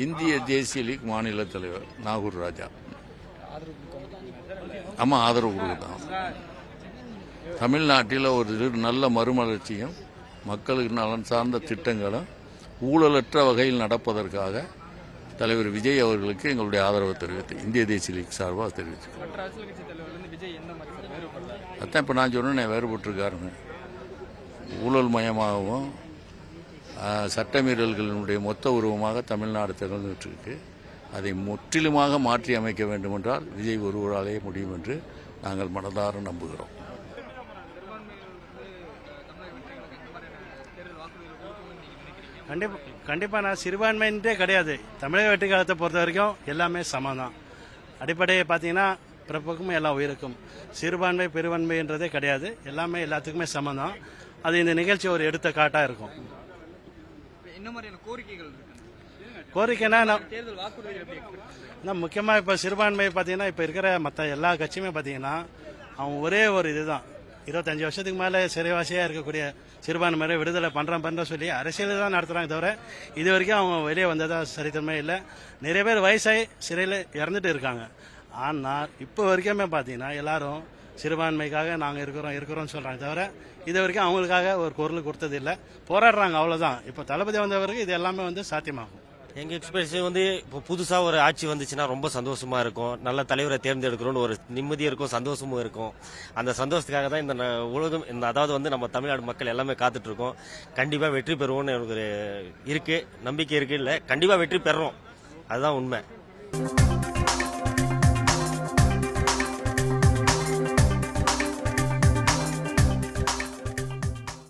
இந்திய தேசிய லீக் மாநில தலைவர் நாகூர் ராஜா. ஆமாம், ஆதரவு கொடுக்குதான். தமிழ்நாட்டில் ஒரு நல்ல மறுமலர்ச்சியும் மக்களுக்கு நலன் சார்ந்த திட்டங்களும் ஊழலற்ற வகையில் நடப்பதற்காக தலைவர் விஜய் அவர்களுக்கு எங்களுடைய ஆதரவை தெரிவித்து இந்திய தேசிய லீக் சார்பாக தெரிவித்து. அதான் இப்போ நான் சொன்னேன், வேறுபட்டிருக்காருன்னு. ஊழல் மயமாகவும் சட்டமீறல்களினுடைய மொத்த உருவமாக தமிழ்நாடு திகழ்ந்துட்டு இருக்கு. அதை முற்றிலுமாக மாற்றி அமைக்க வேண்டுமென்றால் விஜய் ஒருவராலேயே முடியும் என்று நாங்கள் மனதார நம்புகிறோம். கண்டிப்பாக நான் சிறுபான்மைன்றே கிடையாது. தமிழக வெற்றி காலத்தை பொறுத்த வரைக்கும் எல்லாமே சமம் தான். அடிப்படையை பார்த்தீங்கன்னா பிறப்புக்கும் எல்லாம் உயிருக்கும் சிறுபான்மை பெரும்பான்மைன்றதே கிடையாது. எல்லாமே எல்லாத்துக்குமே சமம் தான். அது இந்த நிகழ்ச்சி ஒரு எடுத்த காட்டாக இருக்கும். கோரிக்கைனா முக்கியமாக இப்போ சிறுபான்மை பார்த்தீங்கன்னா இப்போ இருக்கிற மற்ற எல்லா கட்சியுமே பார்த்தீங்கன்னா அவங்க ஒரே ஒரு இதுதான், 25 வருஷத்துக்கு மேலே சிறைவாசியாக இருக்கக்கூடிய சிறுபான்மையை விடுதலை பண்ணுற சொல்லி அரசியல் தான் நடத்துகிறாங்க தவிர இது வரைக்கும் அவங்க வெளியே வந்ததா சரித்திரமே இல்லை. நிறைய பேர் வயசாகி சிறையில் இறந்துட்டு இருக்காங்க. ஆனால் இப்போ வரைக்குமே பார்த்தீங்கன்னா எல்லாரும் சிறுபான்மைக்காக நாங்கள் இருக்கிறோம்னு சொல்கிறாங்க தவிர இது வரைக்கும் அவங்களுக்காக ஒரு குரல் கொடுத்தது இல்லை. போராடுறாங்க, அவ்வளோதான். இப்போ தளபதி வந்தவருக்கு இது எல்லாமே சாத்தியமாகும். எங்கள் எக்ஸ்பெக்டேஷன் இப்போ புதுசாக ஒரு ஆட்சி வந்துச்சுன்னா ரொம்ப சந்தோஷமா இருக்கும். நல்ல தலைவரை தேர்ந்தெடுக்கிறோன்னு ஒரு நிம்மதியும் இருக்கும், சந்தோஷமும் இருக்கும். அந்த சந்தோஷத்துக்காக தான் இந்த உலகம் அதாவது நம்ம தமிழ்நாடு மக்கள் எல்லாமே காத்துட்டு இருக்கோம். கண்டிப்பாக வெற்றி பெறுவோம்னு எனக்கு இருக்கு, நம்பிக்கை இருக்கு. இல்லை, கண்டிப்பாக வெற்றி பெறுறோம், அதுதான் உண்மை.